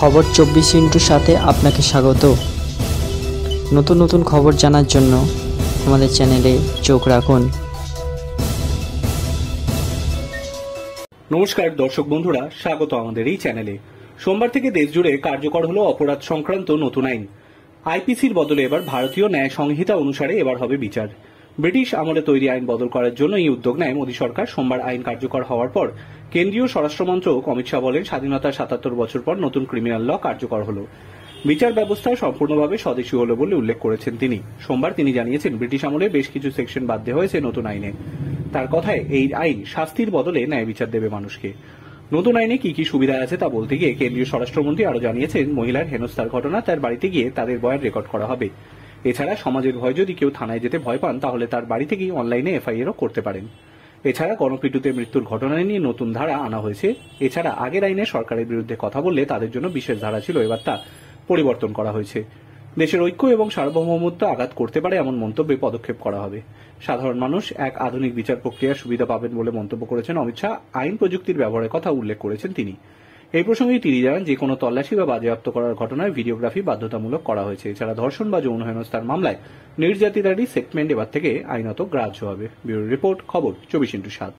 খবর 24 সাথে আপনাকে স্বাগত। নতুন নতুন খবর জানার জন্য আমাদের চ্যানেলে চোখ রাখুন। নমস্কার দর্শক বন্ধুরা, স্বাগত আমাদের এই চ্যানেলে। সোমবার থেকে দেশ জুড়ে কার্যকর হলো অপরাধ সংক্রান্ত নতুন আইন। আইপিসির বদলে এবার ভারতীয় ন্যায় সংহিতা অনুসারে এবার হবে বিচার। ব্রিটিশ আমলে তৈরি আইন বদল করার জন্য এই উদ্যোগ নেয় মোদী সরকার। সোমবার আইন কার্যকর হওয়ার পর কেন্দ্রীয় স্বরাষ্ট্রমন্ত্রক অমিত শাহ বলেন, স্বাধীনতার ৭৭ বছর পর নতুন ক্রিমিনাল ল কার্যকর হলো। বিচার ব্যবস্থা সম্পূর্ণভাবে স্বদেশী হলো বলে উল্লেখ করেছেন তিনি। সোমবার তিনি জানিয়েছেন, ব্রিটিশ আমলে বেশ কিছু সেকশন বাদ দেওয়া হয়েছে নতুন আইনে। তার কথায় এই আইন শাস্তির বদলে ন্যায় বিচার দেবে মানুষকে। নতুন আইনে কি কি সুবিধা আছে তা বলতে গিয়ে কেন্দ্রীয় স্বরাষ্ট্রমন্ত্রী আরো জানিয়েছেন, মহিলার হেনস্থার ঘটনা তার বাড়িতে গিয়ে তাদের বয়ান রেকর্ড করা হবে। এছাড়া সমাজের ভয় যদি কেউ থানায় যেতে ভয় পান, তাহলে তার বাড়ি থেকেই অনলাইনে এফআইআরও করতে পারেন। এছাড়া গণপিটুতে মৃত্যুর ঘটনা নিয়ে নতুন ধারা আনা হয়েছে। এছাড়া আগের আইনে সরকারের বিরুদ্ধে কথা বললে তাদের জন্য বিশেষ ধারা ছিল, এবার তা পরিবর্তন করা হয়েছে। দেশের ঐক্য এবং সার্বভৌমত্ব আঘাত করতে পারে এমন মন্তব্যে পদক্ষেপ করা হবে। সাধারণ মানুষ এক আধুনিক বিচার প্রক্রিয়ার সুবিধা পাবেন বলে মন্তব্য করেছেন অমিত শাহ। আইন প্রযুক্তির ব্যবহারের কথা উল্লেখ করেছেন তিনি। এই প্রসঙ্গে তিনি জানান, যে কোনো তল্লাশি বা বাজেয়াপ্ত করার ঘটনায় ভিডিওগ্রাফি বাধ্যতামূলক করা হয়েছে। এছাড়া ধর্ষণ বা যৌন হেনস্থার মামলায় নির্যাতিতারই সেটমেন্ট এবার থেকে আইনত গ্রাহ্য হবে। ব্যুরো রিপোর্ট, খবর 24x7।